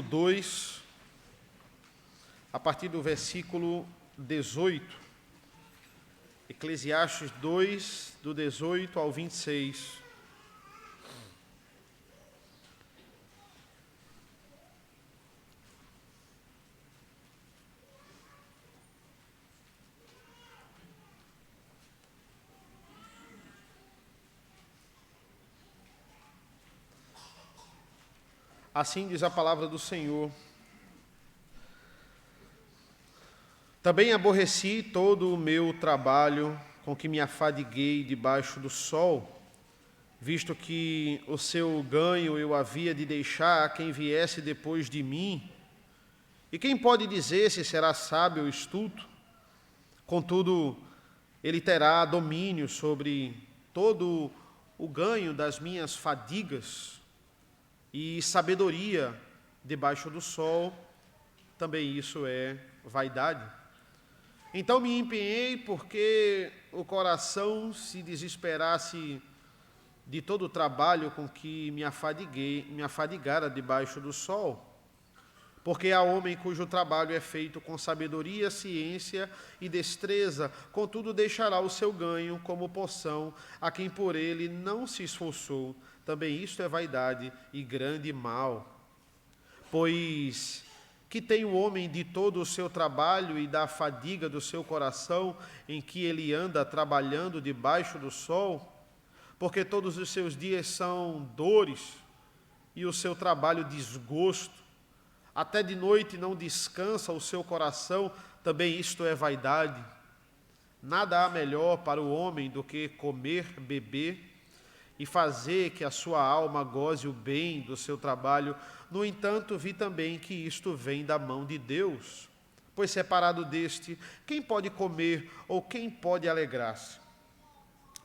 2, a partir do versículo 18. Eclesiastes 2, do 18 ao 26. Assim diz a palavra do Senhor. Também aborreci todo o meu trabalho com que me afadiguei debaixo do sol, visto que o seu ganho eu havia de deixar a quem viesse depois de mim. E quem pode dizer se será sábio ou estulto? Contudo, ele terá domínio sobre todo o ganho das minhas fadigas, e sabedoria debaixo do sol, também isso é vaidade. Então me empenhei porque o coração se desesperasse de todo o trabalho com que me afadigara debaixo do sol. Porque há homem cujo trabalho é feito com sabedoria, ciência e destreza, contudo deixará o seu ganho como poção a quem por ele não se esforçou. Também isto é vaidade e grande mal. Pois que tem o homem de todo o seu trabalho e da fadiga do seu coração, em que ele anda trabalhando debaixo do sol? Porque todos os seus dias são dores e o seu trabalho desgosto. Até de noite não descansa o seu coração, também isto é vaidade. Nada há melhor para o homem do que comer, beber e fazer que a sua alma goze o bem do seu trabalho. No entanto, vi também que isto vem da mão de Deus. Pois separado deste, quem pode comer ou quem pode alegrar-se?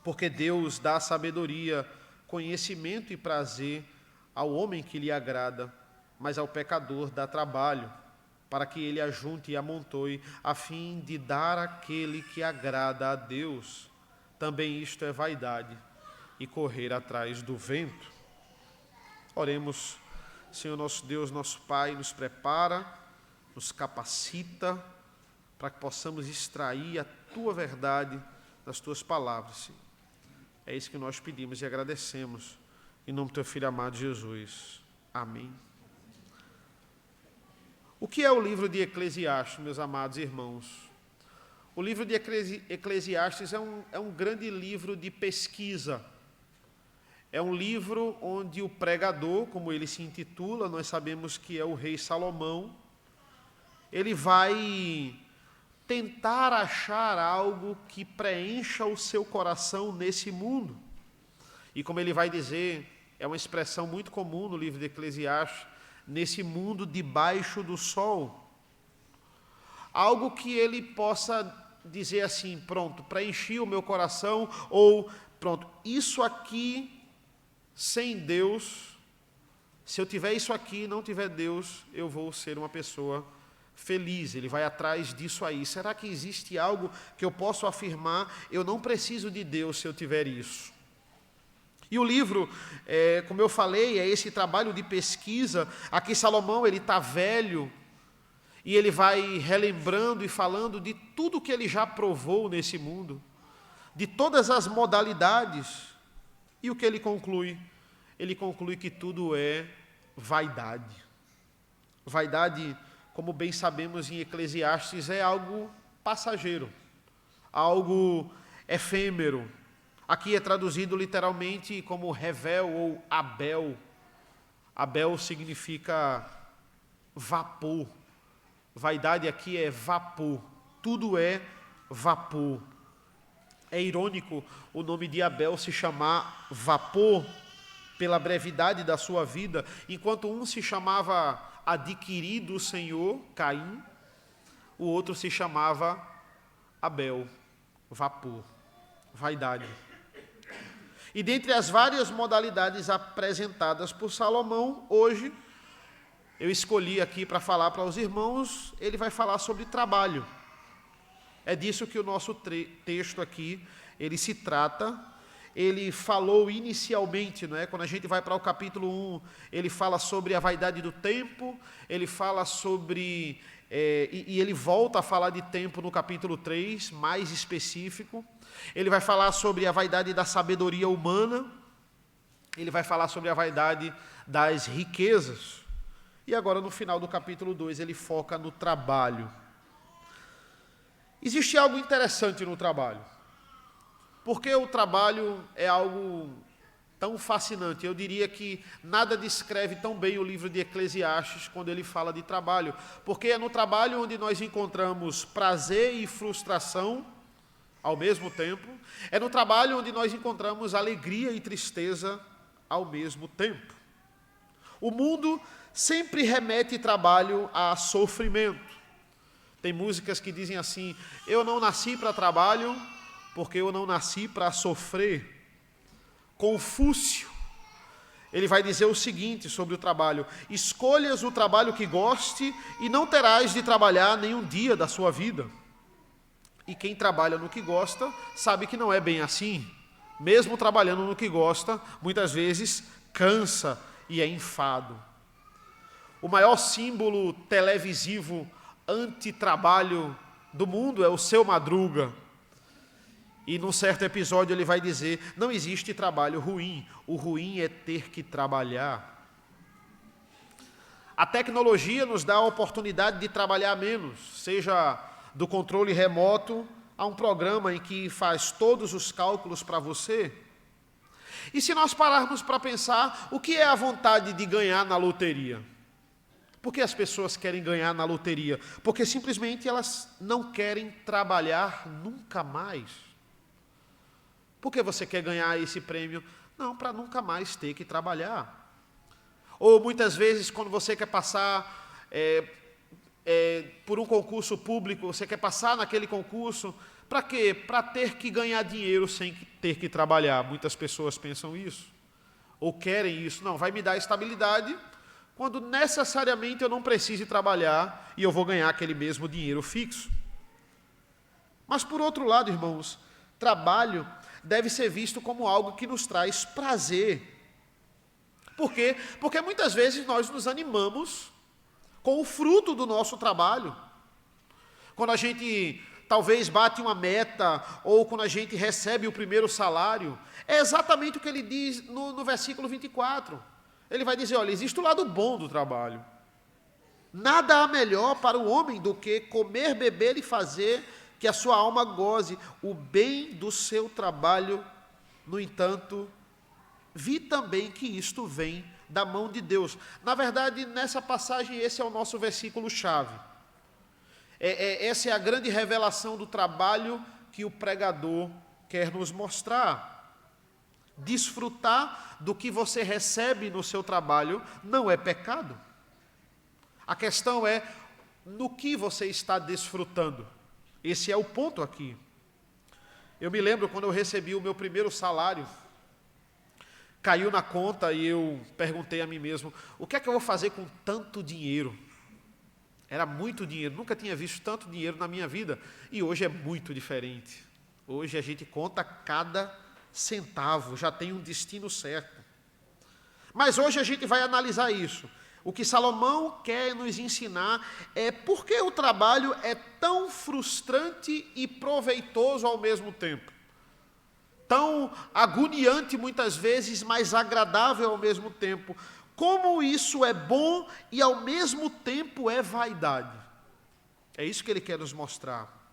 Porque Deus dá sabedoria, conhecimento e prazer ao homem que lhe agrada, mas ao pecador dá trabalho, para que ele ajunte e amontoe, a fim de dar àquele que agrada a Deus. Também isto é vaidade e correr atrás do vento. Oremos. Senhor nosso Deus, nosso Pai, nos prepara, nos capacita, para que possamos extrair a Tua verdade das Tuas palavras, Senhor. É isso que nós pedimos e agradecemos, em nome do Teu Filho amado Jesus. Amém. O que é o livro de Eclesiastes, meus amados irmãos? O livro de Eclesiastes é um grande livro de pesquisa. É um livro onde o pregador, como ele se intitula, nós sabemos que é o rei Salomão, ele vai tentar achar algo que preencha o seu coração nesse mundo. E como ele vai dizer, é uma expressão muito comum no livro de Eclesiastes, nesse mundo debaixo do sol. Algo que ele possa dizer assim, pronto, preenchi o meu coração, ou pronto, isso aqui, sem Deus, se eu tiver isso aqui e não tiver Deus, eu vou ser uma pessoa feliz. Ele vai atrás disso aí. Será que existe algo que eu posso afirmar? Eu não preciso de Deus se eu tiver isso. E o livro, como eu falei, é esse trabalho de pesquisa. Aqui Salomão, ele está velho, e ele vai relembrando e falando de tudo que ele já provou nesse mundo, de todas as modalidades. E o que ele conclui? Ele conclui que tudo é vaidade. Vaidade, como bem sabemos em Eclesiastes, é algo passageiro, algo efêmero. Aqui é traduzido literalmente como revel ou abel. Abel significa vapor. Vaidade aqui é vapor. Tudo é vapor. É irônico o nome de Abel se chamar vapor pela brevidade da sua vida, enquanto um se chamava adquirido do Senhor, Caim, o outro se chamava Abel, vapor, vaidade. E dentre as várias modalidades apresentadas por Salomão, hoje, eu escolhi aqui para falar para os irmãos, ele vai falar sobre trabalho. É disso que o nosso texto aqui, ele se trata, ele falou inicialmente, não é? Quando a gente vai para o capítulo 1, ele fala sobre a vaidade do tempo, ele fala sobre, e ele volta a falar de tempo no capítulo 3, mais específico. Ele vai falar sobre a vaidade da sabedoria humana, ele vai falar sobre a vaidade das riquezas. E agora, no final do capítulo 2, ele foca no trabalho. Existe algo interessante no trabalho. Porque o trabalho é algo tão fascinante. Eu diria que nada descreve tão bem o livro de Eclesiastes quando ele fala de trabalho. Porque é no trabalho onde nós encontramos prazer e frustração ao mesmo tempo. É no trabalho onde nós encontramos alegria e tristeza ao mesmo tempo. O mundo sempre remete trabalho a sofrimento. Tem músicas que dizem assim: eu não nasci para trabalho, porque eu não nasci para sofrer. Confúcio, ele vai dizer o seguinte sobre o trabalho: escolhas o trabalho que goste e não terás de trabalhar nenhum dia da sua vida. E quem trabalha no que gosta, sabe que não é bem assim. Mesmo trabalhando no que gosta, muitas vezes cansa e é enfado. O maior símbolo televisivo anti-trabalho do mundo é o Seu Madruga. E num certo episódio ele vai dizer: não existe trabalho ruim, o ruim é ter que trabalhar. A tecnologia nos dá a oportunidade de trabalhar menos, seja do controle remoto a um programa em que faz todos os cálculos para você. E se nós pararmos para pensar, o que é a vontade de ganhar na loteria? Por que as pessoas querem ganhar na loteria? Porque simplesmente elas não querem trabalhar nunca mais. Por que você quer ganhar esse prêmio? Não, para nunca mais ter que trabalhar. Ou muitas vezes, quando você quer passar por um concurso público, você quer passar naquele concurso, para quê? Para ter que ganhar dinheiro sem ter que trabalhar. Muitas pessoas pensam isso, ou querem isso. Não, vai me dar estabilidade, quando necessariamente eu não precise trabalhar e eu vou ganhar aquele mesmo dinheiro fixo. Mas, por outro lado, irmãos, trabalho deve ser visto como algo que nos traz prazer. Por quê? Porque muitas vezes nós nos animamos com o fruto do nosso trabalho. Quando a gente talvez bate uma meta, ou quando a gente recebe o primeiro salário, é exatamente o que ele diz no versículo 24. Ele vai dizer: olha, existe o lado bom do trabalho. Nada há melhor para o homem do que comer, beber e fazer que a sua alma goze o bem do seu trabalho. No entanto, vi também que isto vem da mão de Deus. Na verdade, nessa passagem, esse é o nosso versículo-chave. Essa é a grande revelação do trabalho que o pregador quer nos mostrar. Desfrutar do que você recebe no seu trabalho não é pecado. A questão é no que você está desfrutando. Esse é o ponto aqui. Eu me lembro quando eu recebi o meu primeiro salário, caiu na conta e eu perguntei a mim mesmo: o que é que eu vou fazer com tanto dinheiro? Era muito dinheiro, nunca tinha visto tanto dinheiro na minha vida. E hoje é muito diferente. Hoje a gente conta cada centavo, já tem um destino certo. Mas hoje a gente vai analisar isso. O que Salomão quer nos ensinar é por que o trabalho é tão frustrante e proveitoso ao mesmo tempo. Tão agoniante muitas vezes, mas agradável ao mesmo tempo. Como isso é bom e ao mesmo tempo é vaidade. É isso que ele quer nos mostrar.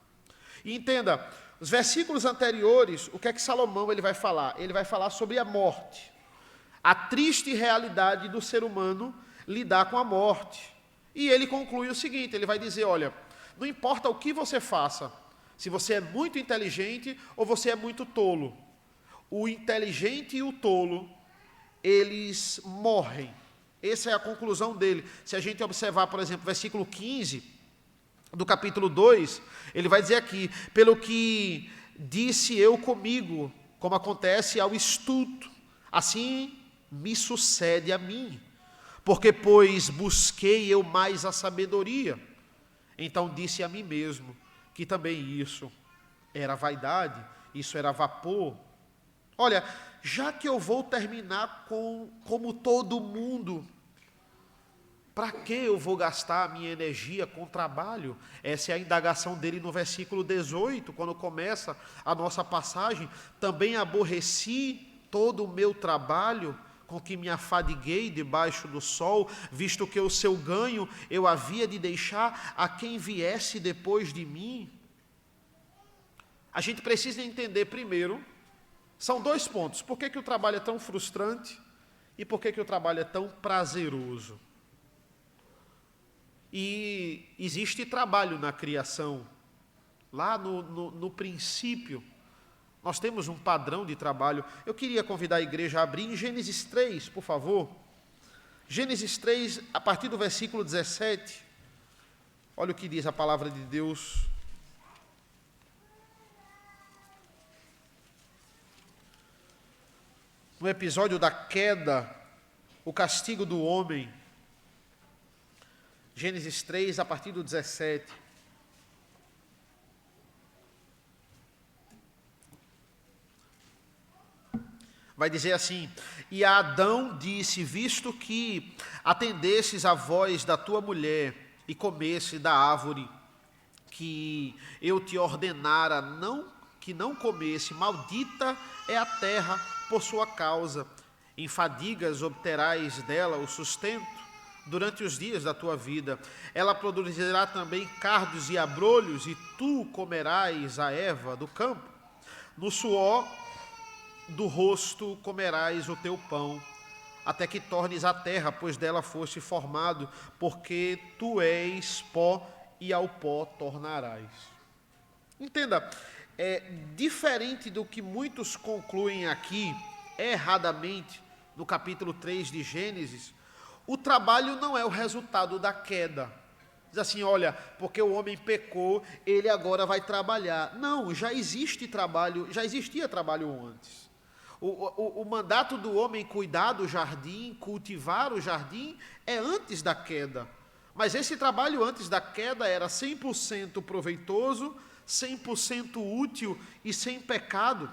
E entenda, os versículos anteriores, o que é que Salomão ele vai falar? Ele vai falar sobre a morte. A triste realidade do ser humano lidar com a morte. E ele conclui o seguinte, ele vai dizer: olha, não importa o que você faça, se você é muito inteligente ou você é muito tolo, o inteligente e o tolo, eles morrem. Essa é a conclusão dele. Se a gente observar, por exemplo, versículo 15 do capítulo 2, ele vai dizer aqui: pelo que disse eu comigo, como acontece ao estulto, assim me sucede a mim. Porque, pois, busquei eu mais a sabedoria, então disse a mim mesmo que também isso era vaidade, isso era vapor. olha, já que eu vou terminar como todo mundo, para que eu vou gastar a minha energia com trabalho? Essa é a indagação dele no versículo 18, quando começa a nossa passagem. Também aborreci todo o meu trabalho, com que me afadiguei debaixo do sol, visto que o seu ganho eu havia de deixar a quem viesse depois de mim. A gente precisa entender primeiro, são dois pontos: por que o trabalho é tão frustrante e por que o trabalho é tão prazeroso. E existe trabalho na criação. Lá no princípio, nós temos um padrão de trabalho. Eu queria convidar a igreja a abrir em Gênesis 3, por favor. Gênesis 3, a partir do versículo 17. Olha o que diz a palavra de Deus. No episódio da queda, o castigo do homem. Gênesis 3, a partir do 17. Vai dizer assim: e a Adão disse, visto que atendesses à voz da tua mulher e comesse da árvore que eu te ordenara que não comesse, maldita é a terra por sua causa, em fadigas obterás dela o sustento durante os dias da tua vida. Ela produzirá também cardos e abrolhos, e tu comerás a erva do campo. No suor do rosto comerás o teu pão, até que tornes a terra, pois dela foste formado, porque tu és pó e ao pó tornarás. Entenda, diferente do que muitos concluem aqui, erradamente, no capítulo 3 de Gênesis, o trabalho não é o resultado da queda. Diz assim, olha, porque o homem pecou, ele agora vai trabalhar. Não, já existia trabalho antes. O mandato do homem cuidar do jardim, cultivar o jardim, é antes da queda. Mas esse trabalho antes da queda era 100% proveitoso, 100% útil e sem pecado.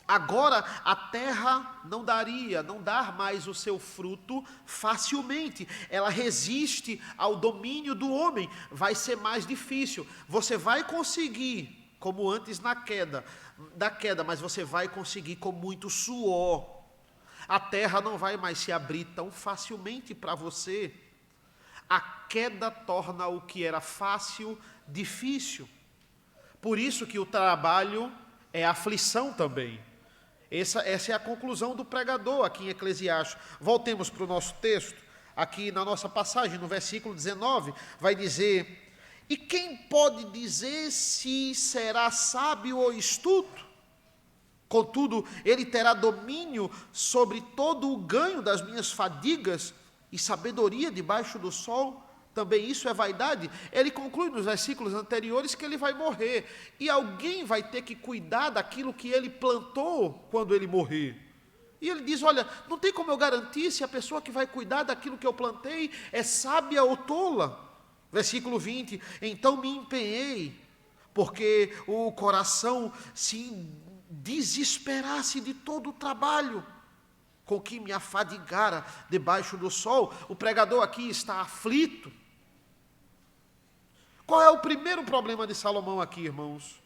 Agora a terra não dá mais o seu fruto facilmente. Ela resiste ao domínio do homem. Vai ser mais difícil. Você vai conseguir, como antes da queda, mas você vai conseguir com muito suor. A terra não vai mais se abrir tão facilmente para você. A queda torna o que era fácil, difícil. Por isso que o trabalho é aflição também. Essa é a conclusão do pregador aqui em Eclesiastes. Voltemos para o nosso texto, aqui na nossa passagem, no versículo 19, vai dizer: e quem pode dizer se será sábio ou estúpido? Contudo, ele terá domínio sobre todo o ganho das minhas fadigas e sabedoria debaixo do sol. Também isso é vaidade. Ele conclui nos versículos anteriores que ele vai morrer. E alguém vai ter que cuidar daquilo que ele plantou quando ele morrer. E ele diz, olha, não tem como eu garantir se a pessoa que vai cuidar daquilo que eu plantei é sábia ou tola. Versículo 20, então me empenhei, porque o coração se desesperasse de todo o trabalho com que me afadigara debaixo do sol. O pregador aqui está aflito. Qual é o primeiro problema de Salomão aqui, irmãos?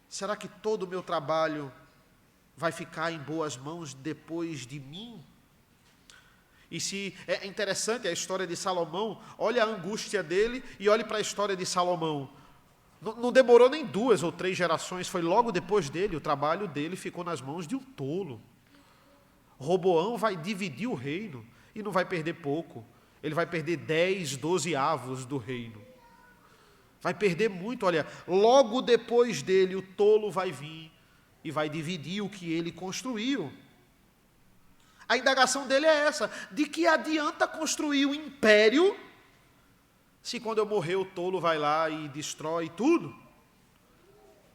Será que todo o meu trabalho vai ficar em boas mãos depois de mim? E se é interessante a história de Salomão, olha a angústia dele e olhe para a história de Salomão. Não demorou nem 2 ou 3 gerações, foi logo depois dele, o trabalho dele ficou nas mãos de um tolo. Roboão vai dividir o reino e não vai perder pouco. Ele vai perder 10, 12 avos do reino. Vai perder muito, olha, logo depois dele o tolo vai vir e vai dividir o que ele construiu. A indagação dele é essa: de que adianta construir um império se quando eu morrer o tolo vai lá e destrói tudo?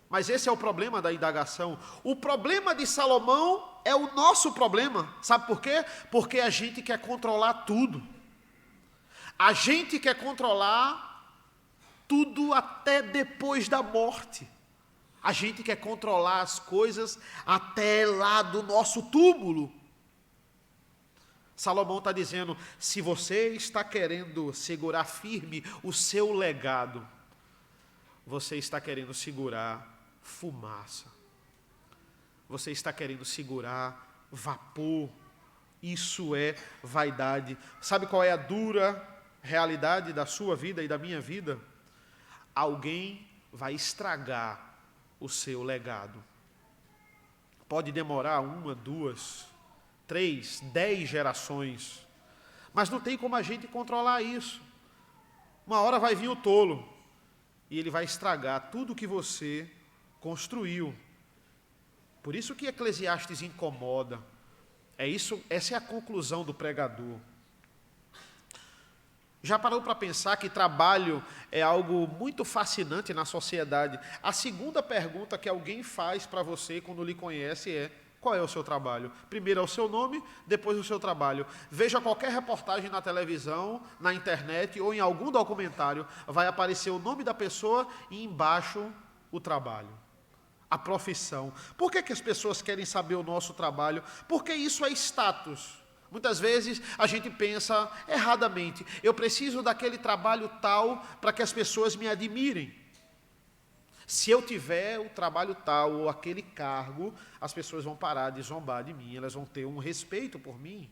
Mas esse é o problema da indagação. O problema de Salomão é o nosso problema. Sabe por quê? Porque a gente quer controlar tudo. A gente quer controlar tudo até depois da morte. A gente quer controlar as coisas até lá do nosso túmulo. Salomão está dizendo, se você está querendo segurar firme o seu legado, você está querendo segurar fumaça. Você está querendo segurar vapor. Isso é vaidade. Sabe qual é a dura realidade da sua vida e da minha vida? Alguém vai estragar o seu legado. Pode demorar 1, 2, 3, 10 gerações, mas não tem como a gente controlar isso. Uma hora vai vir o tolo e ele vai estragar tudo que você construiu. Por isso que Eclesiastes incomoda. Essa é a conclusão do pregador. Já parou para pensar que trabalho é algo muito fascinante na sociedade? A segunda pergunta que alguém faz para você quando lhe conhece é: qual é o seu trabalho? Primeiro é o seu nome, depois o seu trabalho. Veja qualquer reportagem na televisão, na internet ou em algum documentário, vai aparecer o nome da pessoa e embaixo o trabalho, a profissão. Por que as pessoas querem saber o nosso trabalho? Porque isso é status. Muitas vezes a gente pensa erradamente, eu preciso daquele trabalho tal para que as pessoas me admirem. Se eu tiver o trabalho tal ou aquele cargo, as pessoas vão parar de zombar de mim, elas vão ter um respeito por mim.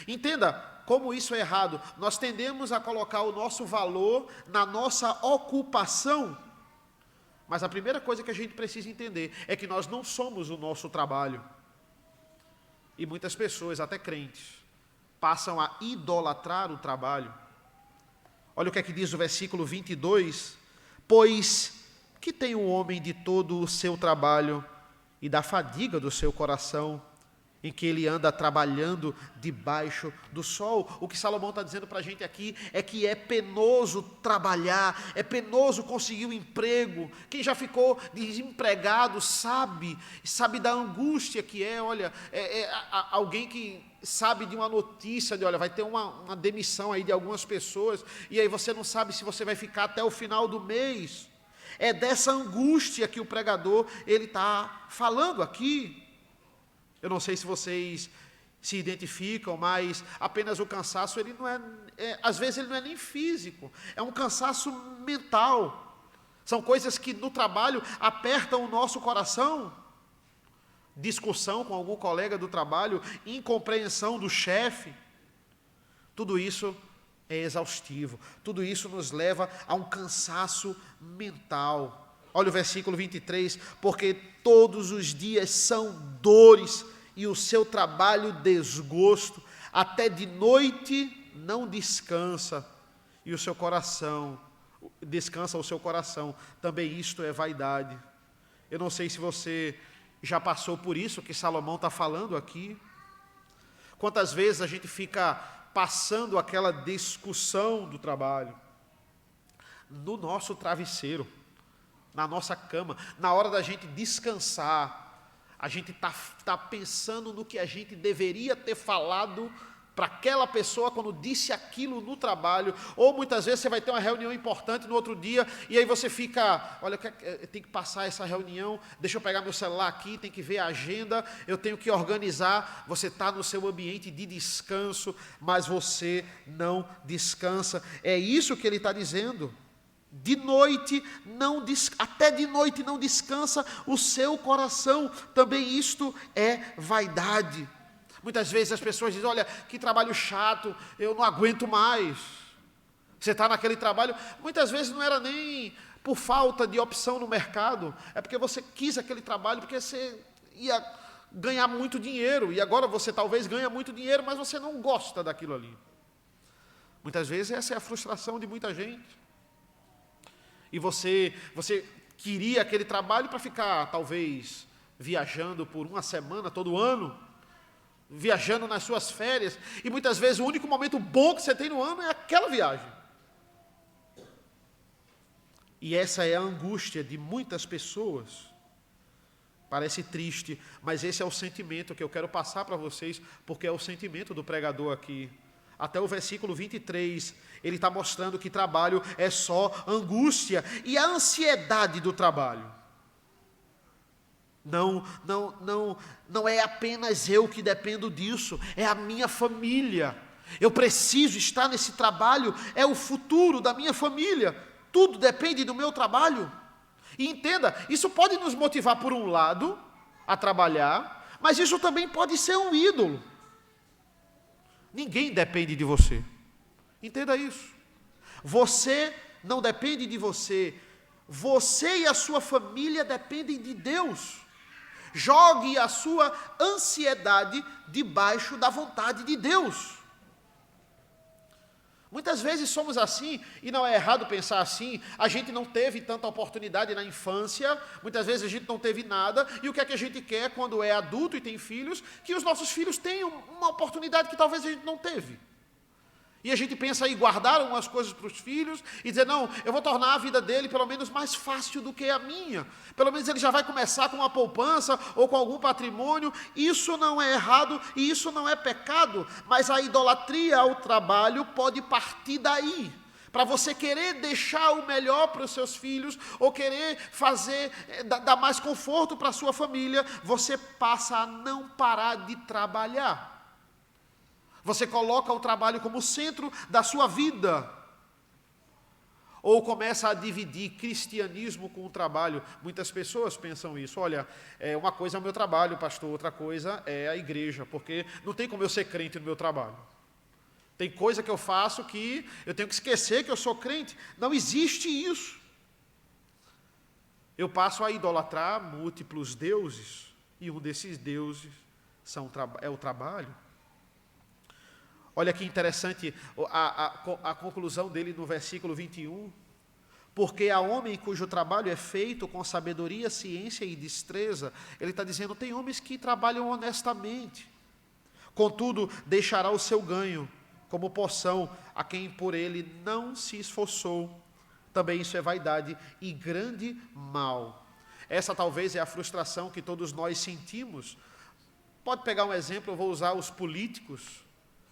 Entenda como isso é errado. Nós tendemos a colocar o nosso valor na nossa ocupação, mas a primeira coisa que a gente precisa entender é que nós não somos o nosso trabalho. E muitas pessoas, até crentes, passam a idolatrar o trabalho. Olha o que é que diz o versículo 22. Pois que tem o homem de todo o seu trabalho e da fadiga do seu coração, em que ele anda trabalhando debaixo do sol. O que Salomão está dizendo para a gente aqui é que é penoso trabalhar, é penoso conseguir um emprego. Quem já ficou desempregado sabe da angústia que é, olha, alguém que sabe de uma notícia de, olha, vai ter uma demissão aí de algumas pessoas, e aí você não sabe se você vai ficar até o final do mês. É dessa angústia que o pregador, ele está falando aqui. Eu não sei se vocês se identificam, mas apenas o cansaço, ele não às vezes ele não é nem físico, é um cansaço mental. São coisas que no trabalho apertam o nosso coração. Discussão com algum colega do trabalho, incompreensão do chefe. Tudo isso é exaustivo, tudo isso nos leva a um cansaço mental. Olha o versículo 23, porque todos os dias são dores e o seu trabalho desgosto, até de noite não descansa, e o seu coração, descansa o seu coração, também isto é vaidade. Eu não sei se você já passou por isso que Salomão está falando aqui. Quantas vezes a gente fica passando aquela discussão do trabalho no nosso travesseiro, na nossa cama, na hora da gente descansar, a gente está pensando no que a gente deveria ter falado para aquela pessoa quando disse aquilo no trabalho, ou muitas vezes você vai ter uma reunião importante no outro dia, e aí você fica, olha, eu tenho que passar essa reunião, deixa eu pegar meu celular aqui, tem que ver a agenda, eu tenho que organizar. Você está no seu ambiente de descanso, mas você não descansa. É isso que ele está dizendo. De noite até de noite não descansa o seu coração, também isto é vaidade. Muitas vezes as pessoas dizem, olha, que trabalho chato, eu não aguento mais. Você está naquele trabalho, muitas vezes não era nem por falta de opção no mercado, é porque você quis aquele trabalho, porque você ia ganhar muito dinheiro, e agora você talvez ganha muito dinheiro, mas você não gosta daquilo ali. Muitas vezes essa é a frustração de muita gente. E você queria aquele trabalho para ficar, talvez, viajando por uma semana, todo ano, viajando nas suas férias, e muitas vezes o único momento bom que você tem no ano é aquela viagem. E essa é a angústia de muitas pessoas. Parece triste, mas esse é o sentimento que eu quero passar para vocês, porque é o sentimento do pregador aqui. Até o versículo 23, ele está mostrando que trabalho é só angústia, e a ansiedade do trabalho. Não é apenas eu que dependo disso, é a minha família. Eu preciso estar nesse trabalho, é o futuro da minha família. Tudo depende do meu trabalho. E entenda, isso pode nos motivar por um lado a trabalhar, mas isso também pode ser um ídolo. Ninguém depende de você. Entenda isso. Você não depende de você. Você e a sua família dependem de Deus. Jogue a sua ansiedade debaixo da vontade de Deus. Muitas vezes somos assim, e não é errado pensar assim. A gente não teve tanta oportunidade na infância, muitas vezes a gente não teve nada, e o que é que a gente quer quando é adulto e tem filhos? Que os nossos filhos tenham uma oportunidade que talvez a gente não teve. E a gente pensa em guardar algumas coisas para os filhos e dizer, não, eu vou tornar a vida dele pelo menos mais fácil do que a minha. Pelo menos ele já vai começar com uma poupança ou com algum patrimônio. Isso não é errado e isso não é pecado, mas a idolatria ao trabalho pode partir daí. Para você querer deixar o melhor para os seus filhos ou querer dar mais conforto para a sua família, você passa a não parar de trabalhar. Você coloca o trabalho como centro da sua vida. Ou começa a dividir cristianismo com o trabalho. Muitas pessoas pensam isso. Olha, uma coisa é o meu trabalho, pastor, outra coisa é a igreja, porque não tem como eu ser crente no meu trabalho. Tem coisa que eu faço que eu tenho que esquecer que eu sou crente. Não existe isso. Eu passo a idolatrar múltiplos deuses, e um desses deuses é o trabalho. Olha que interessante a conclusão dele no versículo 21. Porque há homem cujo trabalho é feito com sabedoria, ciência e destreza. Ele está dizendo, tem homens que trabalham honestamente. Contudo, deixará o seu ganho como porção a quem por ele não se esforçou. Também isso é vaidade e grande mal. Essa talvez é a frustração que todos nós sentimos. Pode pegar um exemplo, eu vou usar os políticos.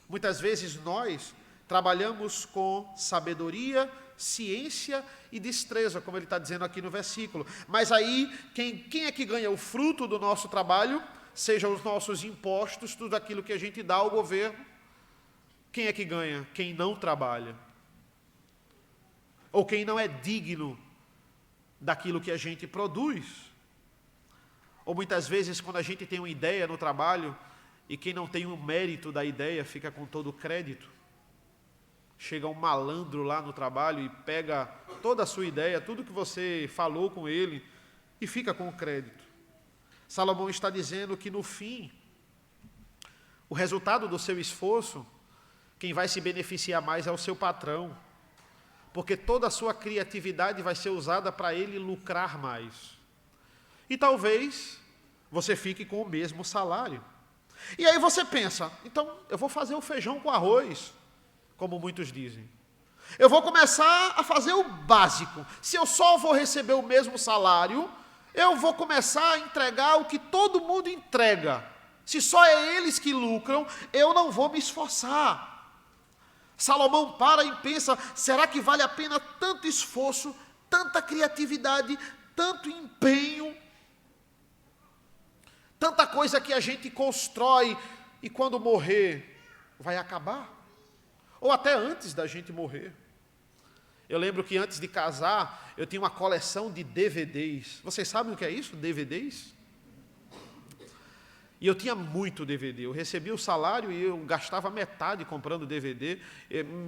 Muitas vezes nós trabalhamos com sabedoria, ciência e destreza, como ele está dizendo aqui no versículo. Mas aí, quem é que ganha o fruto do nosso trabalho? Sejam os nossos impostos, tudo aquilo que a gente dá ao governo. Quem é que ganha? Quem não trabalha. Ou quem não é digno daquilo que a gente produz. Ou muitas vezes, quando a gente tem uma ideia no trabalho, e quem não tem o mérito da ideia fica com todo o crédito. Chega um malandro lá no trabalho e pega toda a sua ideia, tudo que você falou com ele, e fica com o crédito. Salomão está dizendo que no fim, o resultado do seu esforço, quem vai se beneficiar mais é o seu patrão. Porque toda a sua criatividade vai ser usada para ele lucrar mais. E talvez você fique com o mesmo salário. E aí você pensa, então eu vou fazer o feijão com arroz, como muitos dizem. Eu vou começar a fazer o básico. Se eu só vou receber o mesmo salário, eu vou começar a entregar o que todo mundo entrega. Se só é eles que lucram, eu não vou me esforçar. Salomão para e pensa, será que vale a pena tanto esforço, tanta criatividade, tanto empenho? Tanta coisa que a gente constrói e quando morrer vai acabar. Ou até antes da gente morrer. Eu lembro que antes de casar, eu tinha uma coleção de DVDs. Vocês sabem o que é isso, DVDs? E eu tinha muito DVD. Eu recebia o salário e eu gastava metade comprando DVD.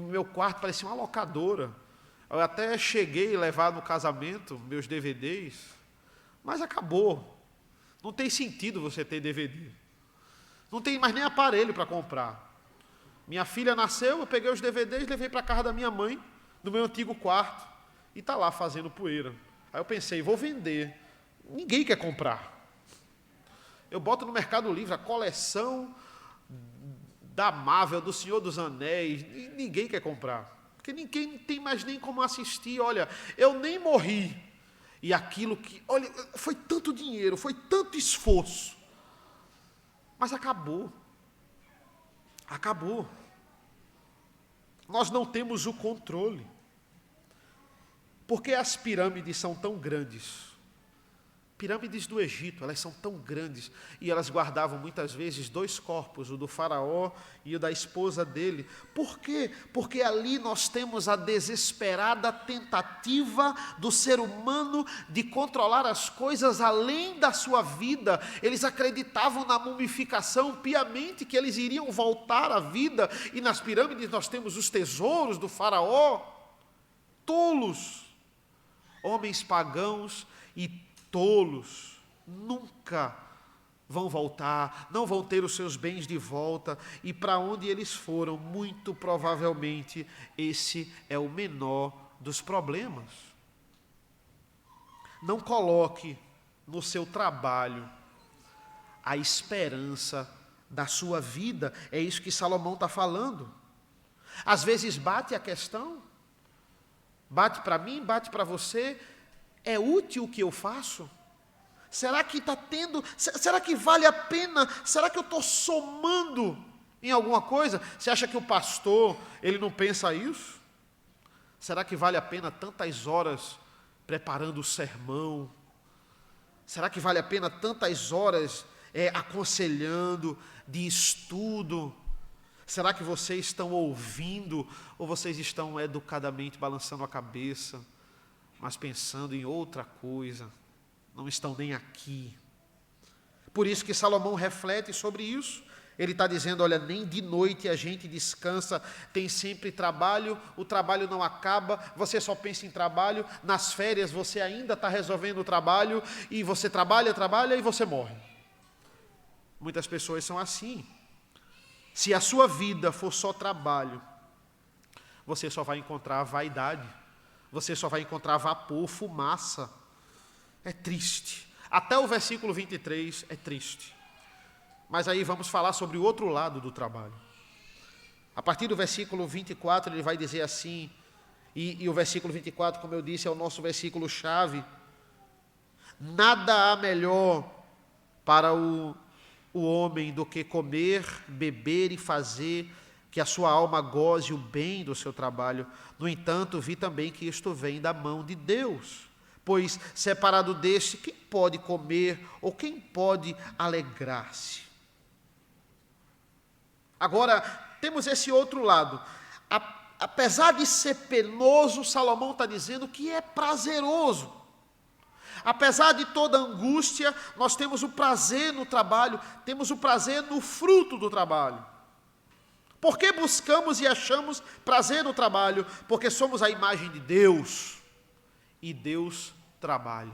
Meu quarto parecia uma locadora. Eu até cheguei a levar no casamento meus DVDs, mas acabou. Não tem sentido você ter DVD. Não tem mais nem aparelho para comprar. Minha filha nasceu, eu peguei os DVDs, levei para a casa da minha mãe, no meu antigo quarto, e está lá fazendo poeira. Aí eu pensei, vou vender. Ninguém quer comprar. Eu boto no Mercado Livre a coleção da Marvel, do Senhor dos Anéis, e ninguém quer comprar. Porque ninguém não tem mais nem como assistir. Olha, eu nem morri. E aquilo que, olha, foi tanto dinheiro, foi tanto esforço. Mas acabou. Acabou. Nós não temos o controle. Porque as pirâmides são tão grandes. pirâmides do Egito, elas são tão grandes e elas guardavam muitas vezes 2 corpos, o do faraó e o da esposa dele. Por quê? Porque ali nós temos a desesperada tentativa do ser humano de controlar as coisas além da sua vida. Eles acreditavam na mumificação piamente, que eles iriam voltar à vida, e nas pirâmides nós temos os tesouros do faraó. Tolos, homens pagãos e tolos, nunca vão voltar, não vão ter os seus bens de volta, e para onde eles foram, muito provavelmente, esse é o menor dos problemas. Não coloque no seu trabalho a esperança da sua vida, é isso que Salomão está falando. Às vezes bate a questão, bate para mim, bate para você, é útil o que eu faço? Será que está tendo, será que vale a pena? Será que eu estou somando em alguma coisa? Você acha que o pastor, ele não pensa isso? Será que vale a pena tantas horas preparando o sermão? Será que vale a pena tantas horas aconselhando, de estudo? Será que vocês estão ouvindo ou vocês estão educadamente balançando a cabeça, mas pensando em outra coisa, não estão nem aqui? Por isso que Salomão reflete sobre isso. Ele está dizendo, olha, nem de noite a gente descansa, tem sempre trabalho, o trabalho não acaba, você só pensa em trabalho, nas férias você ainda está resolvendo o trabalho, e você trabalha e você morre. Muitas pessoas são assim. Se a sua vida for só trabalho, você só vai encontrar vaidade, você só vai encontrar vapor, fumaça. É triste. Até o versículo 23 é triste. Mas aí vamos falar sobre o outro lado do trabalho. A partir do versículo 24, ele vai dizer assim, e o versículo 24, como eu disse, é o nosso versículo-chave. Nada há melhor para o homem do que comer, beber e fazer que a sua alma goze o bem do seu trabalho. No entanto, vi também que isto vem da mão de Deus. Pois, separado deste, quem pode comer ou quem pode alegrar-se? Agora, temos esse outro lado. Apesar de ser penoso, Salomão está dizendo que é prazeroso. Apesar de toda angústia, nós temos o prazer no trabalho, temos o prazer no fruto do trabalho. Por que buscamos e achamos prazer no trabalho? Porque somos a imagem de Deus. E Deus trabalha.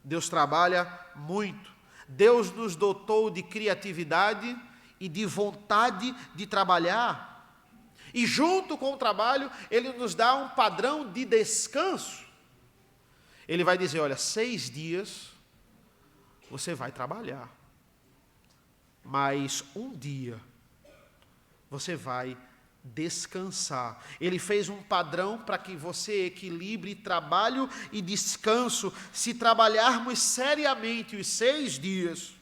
Deus trabalha muito. Deus nos dotou de criatividade e de vontade de trabalhar. E junto com o trabalho, Ele nos dá um padrão de descanso. Ele vai dizer, olha, 6 dias você vai trabalhar. Mas um dia você vai descansar. Ele fez um padrão para que você equilibre trabalho e descanso. Se trabalharmos seriamente os 6 dias,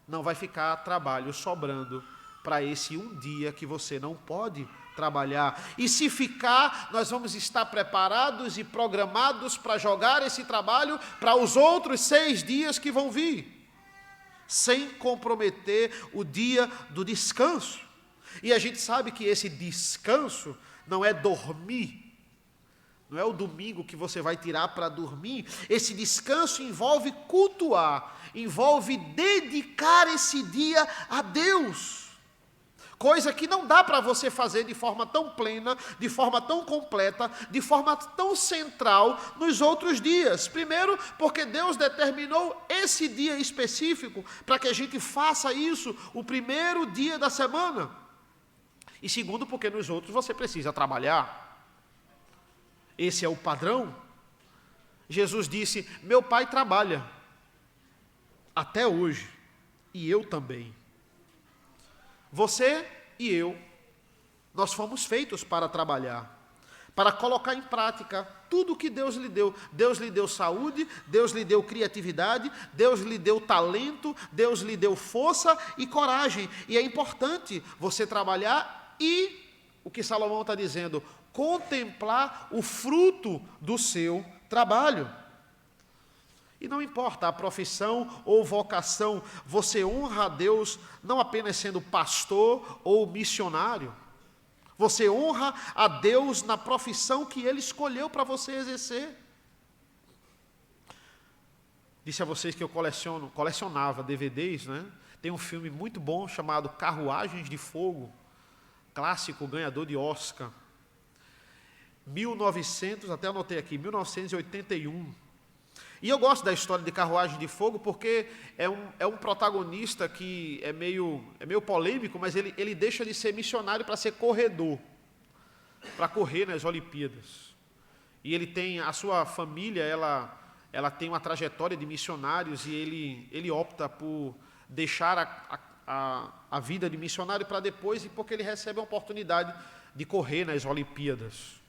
não vai ficar trabalho sobrando para esse um dia que você não pode trabalhar. E se ficar, nós vamos estar preparados e programados para jogar esse trabalho para os outros 6 dias que vão vir, sem comprometer o dia do descanso. E a gente sabe que esse descanso não é dormir, não é o domingo que você vai tirar para dormir. Esse descanso envolve cultuar, envolve dedicar esse dia a Deus. Coisa que não dá para você fazer de forma tão plena, de forma tão completa, de forma tão central nos outros dias. Primeiro, porque Deus determinou esse dia específico para que a gente faça isso o primeiro dia da semana. E segundo, porque nos outros você precisa trabalhar. Esse é o padrão. Jesus disse, meu Pai trabalha até hoje, e eu também. Você e eu, nós fomos feitos para trabalhar, para colocar em prática tudo o que Deus lhe deu. Deus lhe deu saúde, Deus lhe deu criatividade, Deus lhe deu talento, Deus lhe deu força e coragem. E é importante você trabalhar e, o que Salomão está dizendo, contemplar o fruto do seu trabalho. E não importa a profissão ou vocação, você honra a Deus não apenas sendo pastor ou missionário. Você honra a Deus na profissão que Ele escolheu para você exercer. Disse a vocês que eu colecionava DVDs, né? Tem um filme muito bom chamado Carruagens de Fogo, clássico, ganhador de Oscar. 1900, até anotei aqui, 1981. E eu gosto da história de Carruagem de Fogo porque é um protagonista que é meio polêmico, mas ele deixa de ser missionário para ser corredor, para correr nas Olimpíadas. E ele tem, a sua família, ela tem uma trajetória de missionários e ele opta por deixar a vida de missionário para depois, porque ele recebe a oportunidade de correr nas Olimpíadas.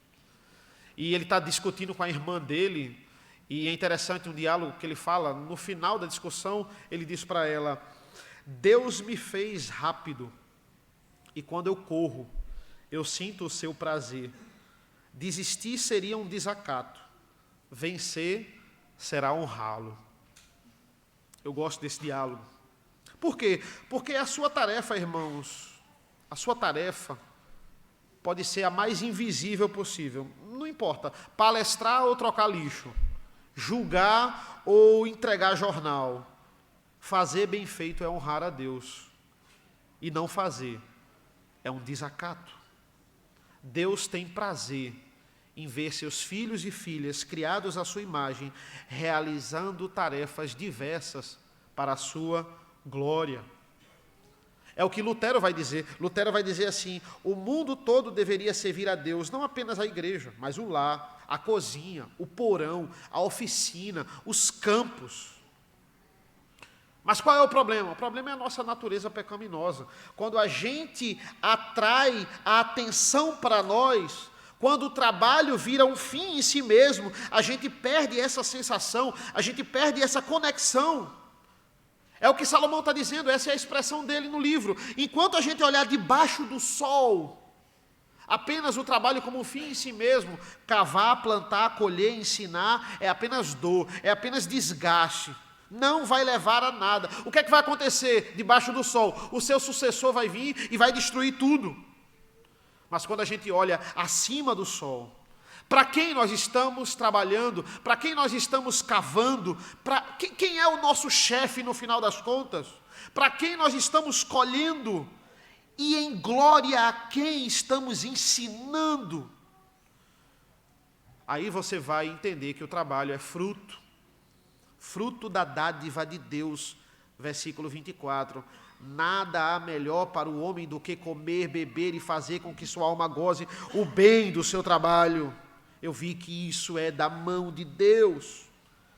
E ele está discutindo com a irmã dele. E é interessante um diálogo que ele fala, no final da discussão, ele diz para ela: Deus me fez rápido, e quando eu corro, eu sinto o seu prazer. Desistir seria um desacato, vencer será honrá-lo. Eu gosto desse diálogo. Por quê? Porque a sua tarefa, irmãos, a sua tarefa pode ser a mais invisível possível. Não importa, palestrar ou trocar lixo, julgar ou entregar jornal. Fazer bem feito é honrar a Deus. E não fazer é um desacato. Deus tem prazer em ver seus filhos e filhas criados à sua imagem, realizando tarefas diversas para a sua glória. É o que Lutero vai dizer. Lutero vai dizer assim: o mundo todo deveria servir a Deus, não apenas a igreja, mas o lar, a cozinha, o porão, a oficina, os campos. Mas qual é o problema? O problema é a nossa natureza pecaminosa. Quando a gente atrai a atenção para nós, quando o trabalho vira um fim em si mesmo, a gente perde essa sensação, a gente perde essa conexão. É o que Salomão está dizendo, essa é a expressão dele no livro. Enquanto a gente olhar debaixo do sol, apenas o trabalho como um fim em si mesmo, cavar, plantar, colher, ensinar, é apenas dor, é apenas desgaste. Não vai levar a nada. O que é que vai acontecer debaixo do sol? O seu sucessor vai vir e vai destruir tudo. Mas quando a gente olha acima do sol, para quem nós estamos trabalhando, para quem nós estamos cavando, quem é o nosso chefe no final das contas, para quem nós estamos colhendo, e em glória a quem estamos ensinando, aí você vai entender que o trabalho é fruto da dádiva de Deus. Versículo 24, nada há melhor para o homem do que comer, beber e fazer com que sua alma goze o bem do seu trabalho. Eu vi que isso é da mão de Deus.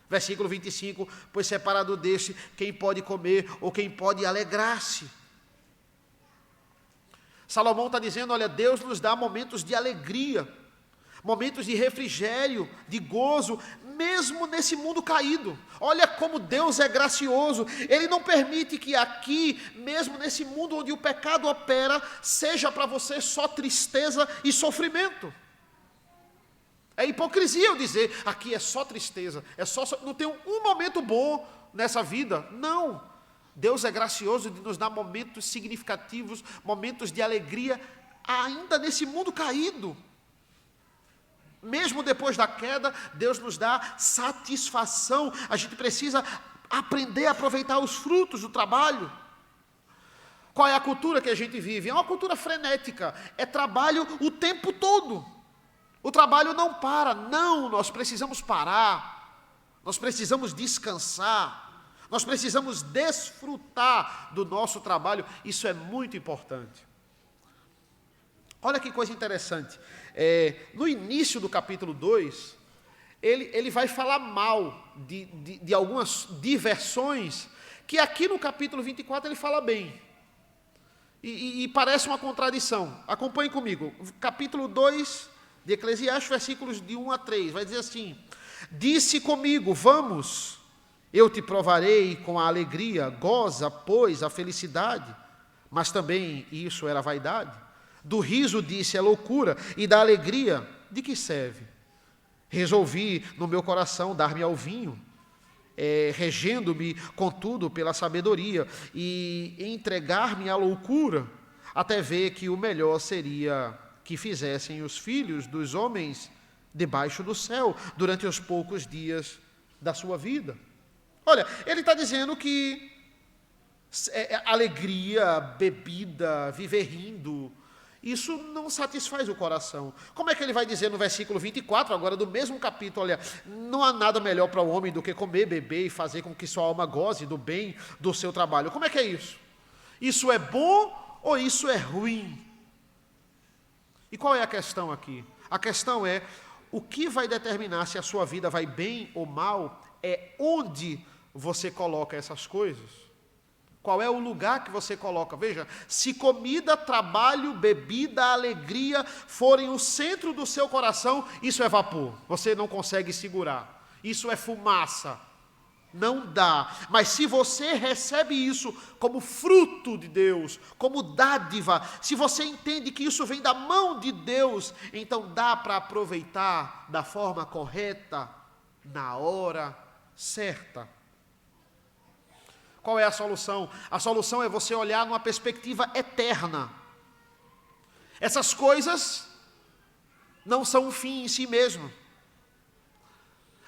Versículo 25, pois separado deste, quem pode comer ou quem pode alegrar-se? Salomão está dizendo, olha, Deus nos dá momentos de alegria, momentos de refrigério, de gozo, mesmo nesse mundo caído. Olha como Deus é gracioso. Ele não permite que aqui, mesmo nesse mundo onde o pecado opera, seja para você só tristeza e sofrimento. É hipocrisia eu dizer, aqui é só tristeza, não tem um momento bom nessa vida. Não, Deus é gracioso de nos dar momentos significativos, momentos de alegria, ainda nesse mundo caído. Mesmo depois da queda, Deus nos dá satisfação. A gente precisa aprender a aproveitar os frutos do trabalho. Qual é a cultura que a gente vive? É uma cultura frenética, é trabalho o tempo todo. O trabalho não para, não, nós precisamos parar, nós precisamos descansar, nós precisamos desfrutar do nosso trabalho, isso é muito importante. Olha que coisa interessante, no início do capítulo 2, ele vai falar mal de algumas diversões, que aqui no capítulo 24 ele fala bem, e parece uma contradição. Acompanhe comigo, capítulo 2, de Eclesiastes, versículos de 1 a 3, vai dizer assim, disse comigo, vamos, eu te provarei com a alegria, goza, pois, a felicidade, mas também isso era vaidade. Do riso disse, é loucura, e da alegria, de que serve? Resolvi no meu coração dar-me ao vinho, regendo-me, contudo, pela sabedoria, e entregar-me à loucura, até ver que o melhor seria que fizessem os filhos dos homens debaixo do céu, durante os poucos dias da sua vida. Olha, ele está dizendo que alegria, bebida, viver rindo, isso não satisfaz o coração. Como é que ele vai dizer no versículo 24, agora do mesmo capítulo, olha, não há nada melhor para o homem do que comer, beber e fazer com que sua alma goze do bem do seu trabalho. Como é que é isso? Isso é bom ou isso é ruim? E qual é a questão aqui? A questão é, o que vai determinar se a sua vida vai bem ou mal é onde você coloca essas coisas. Qual é o lugar que você coloca? Veja, se comida, trabalho, bebida, alegria forem o centro do seu coração, isso é vapor. Você não consegue segurar. Isso é fumaça. Não dá. Mas se você recebe isso como fruto de Deus, como dádiva, se você entende que isso vem da mão de Deus, então dá para aproveitar da forma correta, na hora certa. Qual é a solução? A solução é você olhar numa perspectiva eterna. Essas coisas não são um fim em si mesmo.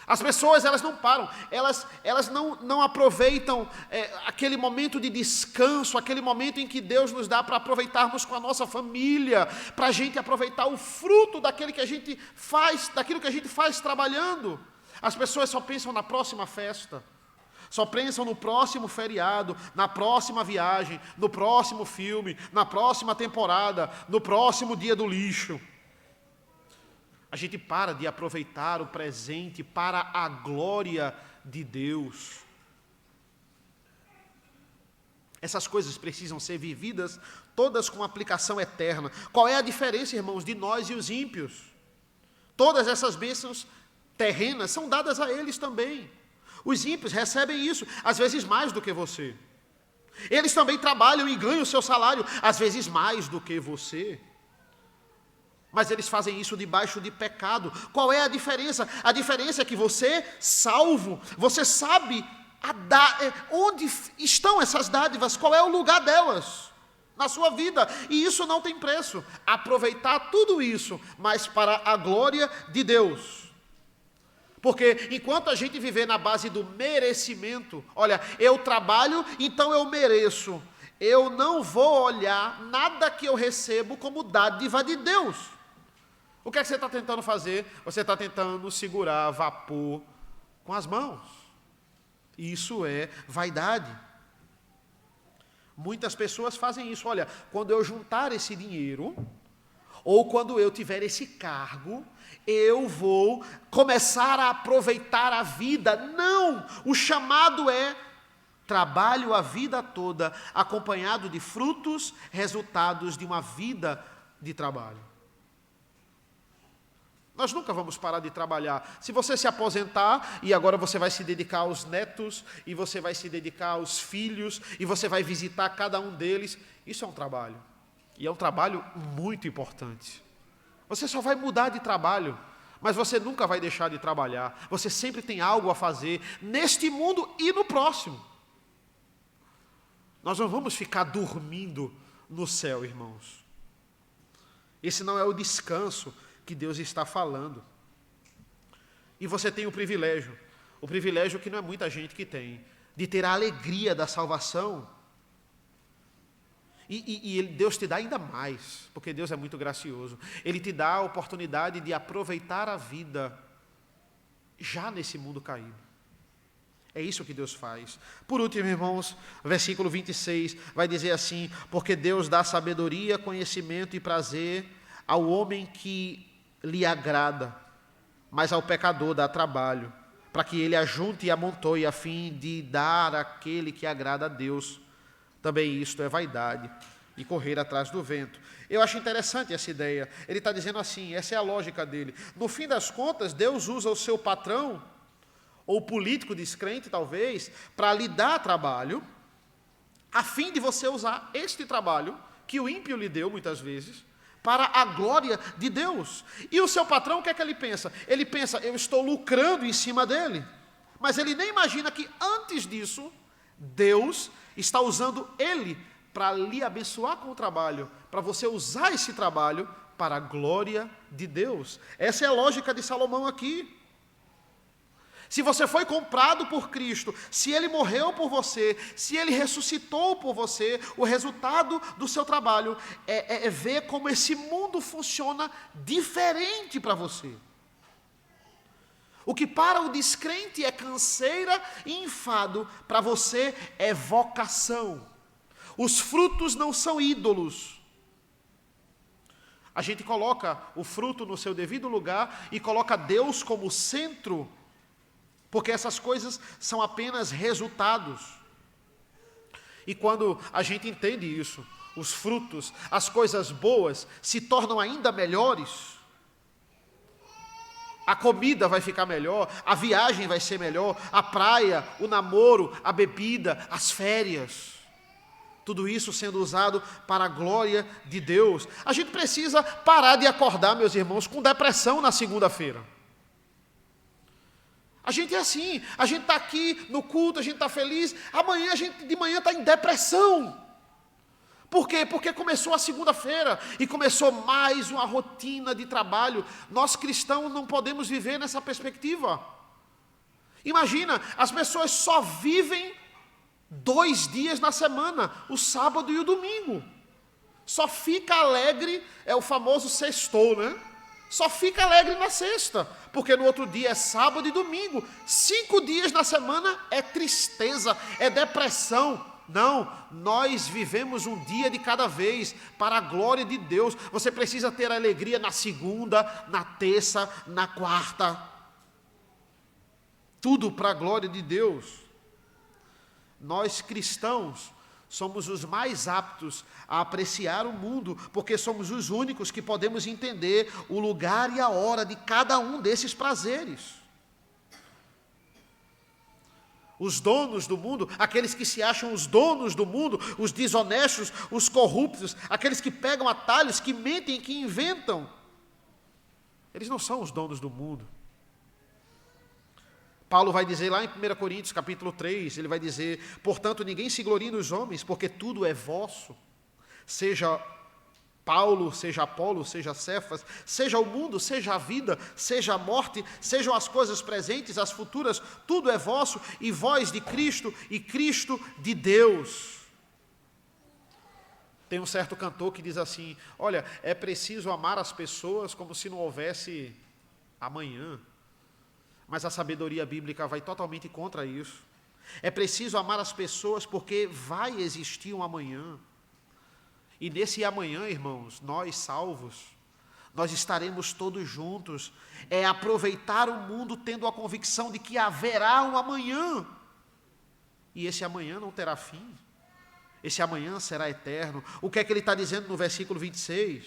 As pessoas, elas não param, elas não aproveitam aquele momento de descanso, aquele momento em que Deus nos dá para aproveitarmos com a nossa família, para a gente aproveitar o fruto daquilo que a gente faz trabalhando. As pessoas só pensam na próxima festa. Só pensam no próximo feriado, na próxima viagem, no próximo filme, na próxima temporada, no próximo dia do lixo. A gente para de aproveitar o presente para a glória de Deus. Essas coisas precisam ser vividas todas com aplicação eterna. Qual é a diferença, irmãos, de nós e os ímpios? Todas essas bênçãos terrenas são dadas a eles também. Os ímpios recebem isso, às vezes mais do que você. Eles também trabalham e ganham o seu salário, às vezes mais do que você. Mas eles fazem isso debaixo de pecado. Qual é a diferença? A diferença é que você, salvo, você sabe onde estão essas dádivas, qual é o lugar delas na sua vida. E isso não tem preço. Aproveitar tudo isso, mas para a glória de Deus. Porque enquanto a gente viver na base do merecimento, olha, eu trabalho, então eu mereço. Eu não vou olhar nada que eu recebo como dádiva de Deus. O que é que você está tentando fazer? Você está tentando segurar vapor com as mãos. Isso é vaidade. Muitas pessoas fazem isso. Olha, quando eu juntar esse dinheiro, ou quando eu tiver esse cargo, eu vou começar a aproveitar a vida. Não! O chamado é trabalho a vida toda, acompanhado de frutos, resultados de uma vida de trabalho. Nós nunca vamos parar de trabalhar. Se você se aposentar, e agora você vai se dedicar aos netos, e você vai se dedicar aos filhos, e você vai visitar cada um deles, isso é um trabalho. E é um trabalho muito importante. Você só vai mudar de trabalho, mas você nunca vai deixar de trabalhar. Você sempre tem algo a fazer neste mundo e no próximo. Nós não vamos ficar dormindo no céu, irmãos. Esse não é o descanso que Deus está falando. E você tem o privilégio que não é muita gente que tem, de ter a alegria da salvação. E Deus te dá ainda mais, porque Deus é muito gracioso. Ele te dá a oportunidade de aproveitar a vida já nesse mundo caído. É isso que Deus faz. Por último, irmãos, versículo 26 vai dizer assim: porque Deus dá sabedoria, conhecimento e prazer ao homem que lhe agrada, mas ao pecador dá trabalho, para que ele ajunte e amontoe, a fim de dar àquele que agrada a Deus. Também isto é vaidade e correr atrás do vento. Eu acho interessante essa ideia. Ele está dizendo assim, essa é a lógica dele. No fim das contas, Deus usa o seu patrão, ou político descrente talvez, para lhe dar trabalho, a fim de você usar este trabalho, que o ímpio lhe deu muitas vezes, para a glória de Deus. E o seu patrão, o que é que ele pensa? Ele pensa, eu estou lucrando em cima dele. Mas ele nem imagina que antes disso, Deus está usando ele para lhe abençoar com o trabalho, para você usar esse trabalho para a glória de Deus. Essa é a lógica de Salomão aqui. Se você foi comprado por Cristo, se Ele morreu por você, se Ele ressuscitou por você, o resultado do seu trabalho é ver como esse mundo funciona diferente para você. O que para o descrente é canseira e enfado, para você é vocação. Os frutos não são ídolos. A gente coloca o fruto no seu devido lugar e coloca Deus como centro, porque essas coisas são apenas resultados. E quando a gente entende isso, os frutos, as coisas boas se tornam ainda melhores. A comida vai ficar melhor, a viagem vai ser melhor, a praia, o namoro, a bebida, as férias. Tudo isso sendo usado para a glória de Deus. A gente precisa parar de acordar, meus irmãos, com depressão na segunda-feira. A gente é assim, a gente está aqui no culto, a gente está feliz, amanhã a gente de manhã está em depressão. Por quê? Porque começou a segunda-feira e começou mais uma rotina de trabalho. Nós cristãos não podemos viver nessa perspectiva. Imagina, as pessoas só vivem 2 dias na semana, o sábado e o domingo. Só fica alegre, é o famoso sextou, né? Só fica alegre na sexta, porque no outro dia é sábado e domingo. 5 dias na semana é tristeza, é depressão. Não, nós vivemos um dia de cada vez, para a glória de Deus. Você precisa ter alegria na segunda, na terça, na quarta. Tudo para a glória de Deus. Nós cristãos somos os mais aptos a apreciar o mundo, porque somos os únicos que podemos entender o lugar e a hora de cada um desses prazeres. Os donos do mundo, aqueles que se acham os donos do mundo, os desonestos, os corruptos, aqueles que pegam atalhos, que mentem, que inventam, eles não são os donos do mundo. Paulo vai dizer lá em 1 Coríntios capítulo 3, ele vai dizer: portanto, ninguém se glorie nos homens, porque tudo é vosso. Seja Paulo, seja Apolo, seja Cefas, seja o mundo, seja a vida, seja a morte, sejam as coisas presentes, as futuras, tudo é vosso, e vós de Cristo, e Cristo de Deus. Tem um certo cantor que diz assim: olha, é preciso amar as pessoas como se não houvesse amanhã. Mas a sabedoria bíblica vai totalmente contra isso. É preciso amar as pessoas porque vai existir um amanhã. E nesse amanhã, irmãos, nós salvos, nós estaremos todos juntos. É aproveitar o mundo tendo a convicção de que haverá um amanhã. E esse amanhã não terá fim. Esse amanhã será eterno. O que é que ele está dizendo no versículo 26?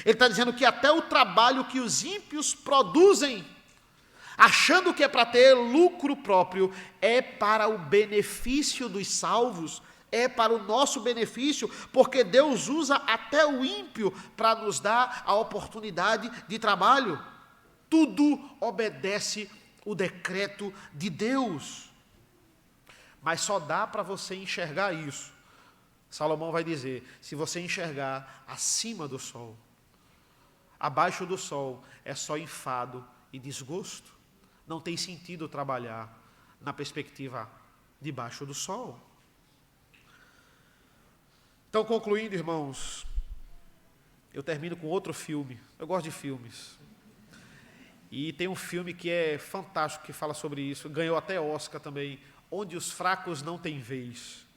Ele está dizendo que até o trabalho que os ímpios produzem, achando que é para ter lucro próprio, é para o benefício dos salvos, é para o nosso benefício, porque Deus usa até o ímpio para nos dar a oportunidade de trabalho. Tudo obedece o decreto de Deus. Mas só dá para você enxergar isso. Salomão vai dizer: se você enxergar acima do sol, abaixo do sol é só enfado e desgosto. Não tem sentido trabalhar na perspectiva debaixo do sol. Então, concluindo, irmãos, eu termino com outro filme. Eu gosto de filmes. E tem um filme que é fantástico, que fala sobre isso. Ganhou até Oscar também. Onde os fracos não têm vez.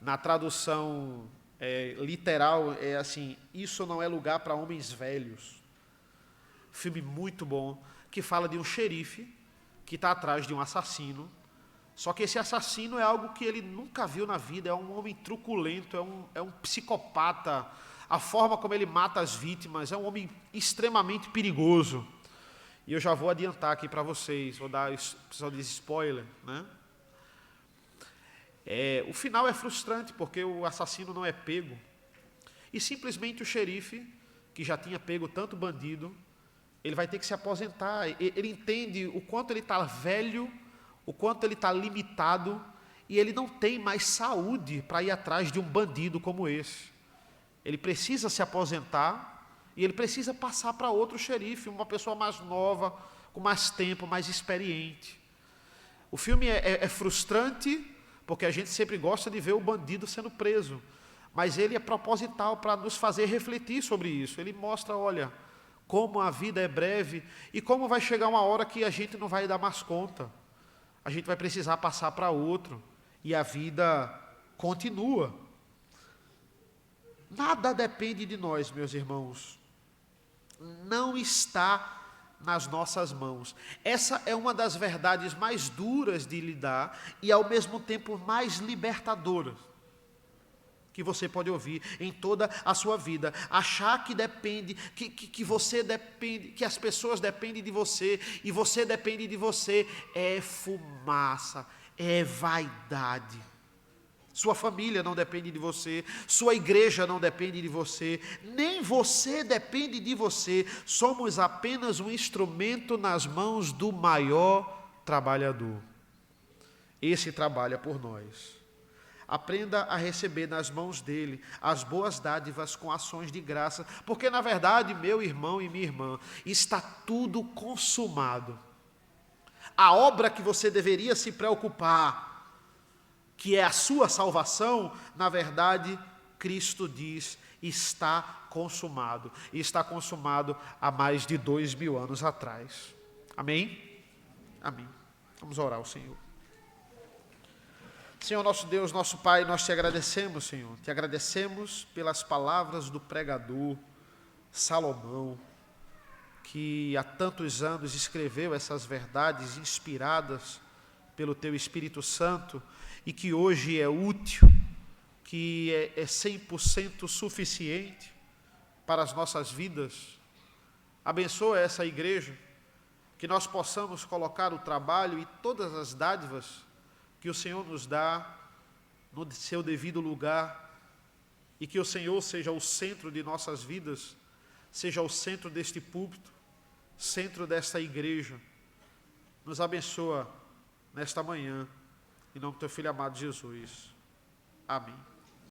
Na tradução literal é assim: isso não é lugar para homens velhos. Filme muito bom, que fala de um xerife que está atrás de um assassino, só que esse assassino é algo que ele nunca viu na vida, é um homem truculento, é um psicopata, a forma como ele mata as vítimas, é um homem extremamente perigoso. E eu já vou adiantar aqui para vocês, vou dar só de spoiler, né? O final é frustrante, porque o assassino não é pego, e simplesmente o xerife, que já tinha pego tanto bandido, ele vai ter que se aposentar. Ele entende o quanto ele está velho o quanto ele está limitado e ele não tem mais saúde para ir atrás de um bandido como esse. Ele precisa se aposentar e ele precisa passar para outro xerife, uma pessoa mais nova, com mais tempo, mais experiente. O filme é frustrante, porque a gente sempre gosta de ver o bandido sendo preso, mas ele é proposital para nos fazer refletir sobre isso. Ele mostra, olha, como a vida é breve e como vai chegar uma hora que a gente não vai dar mais conta. A gente vai precisar passar para outro e a vida continua. Nada depende de nós, meus irmãos. Não está nas nossas mãos. Essa é uma das verdades mais duras de lidar e ao mesmo tempo mais libertadoras que você pode ouvir em toda a sua vida. Achar que depende, que você depende, que as pessoas dependem de você e você depende de você, é fumaça, é vaidade. Sua família não depende de você, sua igreja não depende de você, nem você depende de você. Somos apenas um instrumento nas mãos do maior trabalhador. Esse trabalha por nós. Aprenda a receber nas mãos dele as boas dádivas com ações de graça, porque na verdade, meu irmão e minha irmã, está tudo consumado. A obra que você deveria se preocupar, que é a sua salvação, na verdade, Cristo diz, está consumado. E está consumado há mais de 2000 anos atrás. Amém? Amém. Vamos orar ao Senhor. Senhor nosso Deus, nosso Pai, nós te agradecemos, Senhor. Te agradecemos pelas palavras do pregador Salomão, que há tantos anos escreveu essas verdades inspiradas pelo Teu Espírito Santo, e que hoje é útil, que é 100% suficiente para as nossas vidas. Abençoa essa igreja, que nós possamos colocar o trabalho e todas as dádivas que o Senhor nos dá no seu devido lugar, e que o Senhor seja o centro de nossas vidas, seja o centro deste púlpito, centro desta igreja. Nos abençoa nesta manhã, em nome do Teu Filho amado Jesus. Amém.